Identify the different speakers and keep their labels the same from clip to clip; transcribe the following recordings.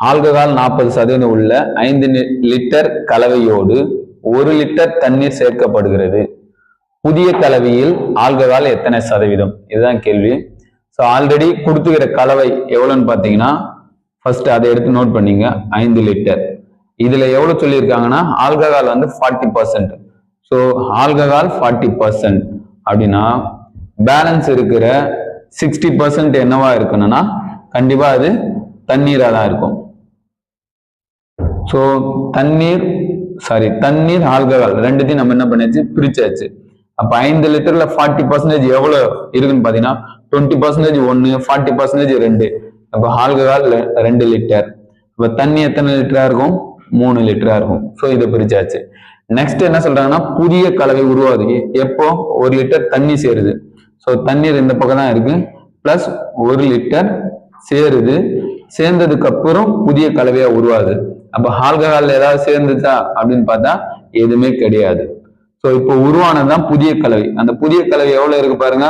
Speaker 1: Alcohol 40% உள்ள 5 litre கலவையோடு 1 litre தண்ணீர் சேர்க்கப்படுகிறது. புதிய கலவையில் ஆல்கஹால் எத்தனை சதவீதம்? இதுதான் கேள்வி. ஸோ ஆல்ரெடி கொடுத்துக்கிற கலவை எவ்வளோன்னு பார்த்தீங்கன்னா ஃபர்ஸ்ட் அதை எடுத்து நோட் பண்ணிங்க. 5 லிட்டர். இதுல எவ்வளவு சொல்லியிருக்காங்கன்னா ஆல்கஹால் வந்து 40%. ஸோ ஆல்கஹால் 40% அப்படின்னா பேலன்ஸ் இருக்கிற 60% என்னவா இருக்கணும்னா கண்டிப்பா அது தண்ணீரா தான் இருக்கும். ஸோ தண்ணீர் ஆல்கஹால் ரெண்டுத்தையும் நம்ம என்ன பண்ணியாச்சு, பிரிச்சாச்சு. அப்ப 5 லிட்டர்ல 40% எவ்வளவு இருக்குன்னு பாத்தீங்கன்னா 20% 1, 40% 2. அப்ப ஆல்கஹால் 2 லிட்டர். அப்ப தண்ணி எத்தனை லிட்டரா இருக்கும்? 3 லிட்டரா இருக்கும். ஸோ இதை பிரிச்சாச்சு. நெக்ஸ்ட் என்ன சொல்றாங்கன்னா புதிய கலவை உருவாகுது எப்போ 1 லிட்டர் தண்ணி சேருது. ஸோ தண்ணீர் இந்த பக்கம் தான் இருக்கு, பிளஸ் 1 லிட்டர் சேருது. சேர்ந்ததுக்கு அப்புறம் புதிய கலவையா உருவாகுது. அப்ப ஆல்கஹால் ஏதாவது சேர்ந்துச்சா அப்படின்னு பார்த்தா எதுவுமே கிடையாது. ஸோ இப்போ உருவானதுதான் புதிய கலவை. அந்த புதிய கலவை எவ்வளவு இருக்கு பாருங்க.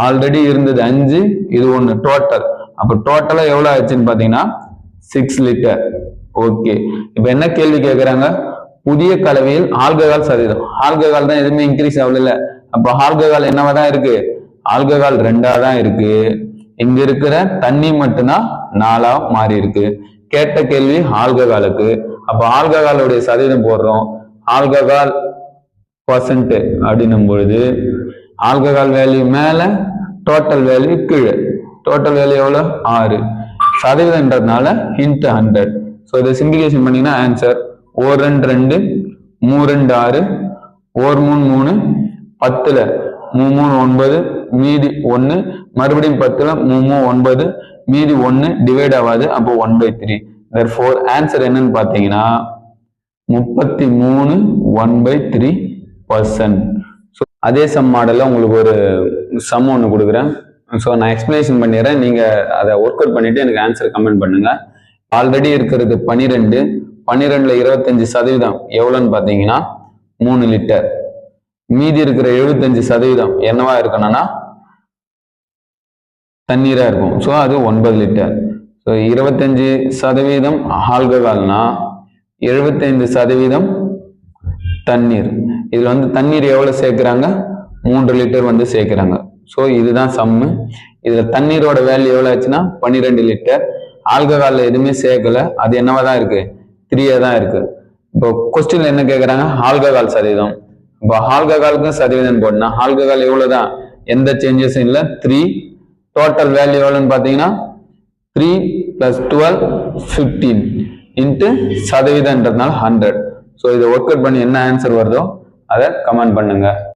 Speaker 1: ஆல்ரெடி இருந்தது 5, இது 1 டோட்டல். அப்ப டோட்டலா எவ்வளவு ஆச்சுன்னு பாத்தீங்கன்னா 6 லிட்டர். ஓகே, இப்ப என்ன கேள்வி கேட்கறாங்க? புதிய கலவையில் ஆல்கஹால் சதவீதம். ஆல்கஹால் தான் எதுவுமே இன்க்ரீஸ் ஆகல. அப்ப ஆல்கஹால் என்னவா தான் இருக்கு? ஆல்கஹால் 2ஆ தான் இருக்கு. இங்க இருக்கிற தண்ணி மட்டும்தான் 4ஆ மாறி இருக்கு. கேட்ட கேள்வி ஆல்கஹாலுக்கு. அப்ப ஆல்கஹாலுடைய சதவீதம் போடுறோம். ஆல்கஹால் % அப்படின்னும் பொழுது ஆல்கஹால் வேல்யூ மேல, டோட்டல் வேல்யூ கீழே. டோட்டல் வேல்யூ எவ்வளவு? 6. சதவீதம்ன்றதுனால இன்ட்டு 100. ஸோ இதை சிம்பிளிஃபிகேஷன் பண்ணீங்கன்னா ஆன்சர் 1 2 2 3 2 6 1 3 3 10ல 3 3 9 மீதி 1 மறுபடியும் 10ல 3 3 9 மீதி 1 டிவைட் ஆகாது. அப்போ 1/3. therefore ஆன்சர் என்னன்னு பாத்தீங்கன்னா 33 1/3%. ஸோ அதே சம் மாடல்ல உங்களுக்கு ஒரு சம் ஒன்று கொடுக்குறேன். ஸோ நான் எக்ஸ்பிளேஷன் பண்ணிடுறேன். நீங்க அதை ஒர்க் அவுட் பண்ணிட்டு எனக்கு ஆன்சர் கமெண்ட் பண்ணுங்க. ஆல்ரெடி இருக்கிறது 12. 12ல 25% எவ்வளோன்னு பார்த்தீங்கன்னா 3 லிட்டர். மீதி இருக்கிற 75% என்னவா இருக்கணும்னா தண்ணீரா இருக்கும். ஸோ அது 9 லிட்டர். ஸோ 25% ஆல்கஹால்னா 75% தண்ணீர். இதுல வந்து தண்ணீர் எவ்வளவு சேர்க்கிறாங்க? 3 லிட்டர் வந்து சேர்க்கிறாங்க. ஸோ இதுதான் சம்மு. இதுல தண்ணீரோட வேல்யூ எவ்வளவு ஆச்சுன்னா 12 லிட்டர். ஆல்கஹால்ல எதுவுமே சேர்க்கல, அது என்னவா தான் இருக்கு? 3ஆ தான் இருக்கு. இப்போ கொஸ்டின்ல என்ன கேட்கறாங்க? ஆல்கஹால் சதவீதம். இப்போ ஆல்கஹாலுக்கும் சதவீதம் போடனா ஆல்கஹால் எவ்வளவுதான், எந்த சேஞ்சஸும் இல்லை, 3. டோட்டல் வேல்யூ எவ்வளவுன்னு பாத்தீங்கன்னா 3 + 12 15 இன்ட்டு சதவீதம்ன்றதுனால 100. ஸோ இதை ஒர்க் அவுட் பண்ணி என்ன ஆன்சர் வருதோ அதை கமெண்ட் பண்ணுங்க.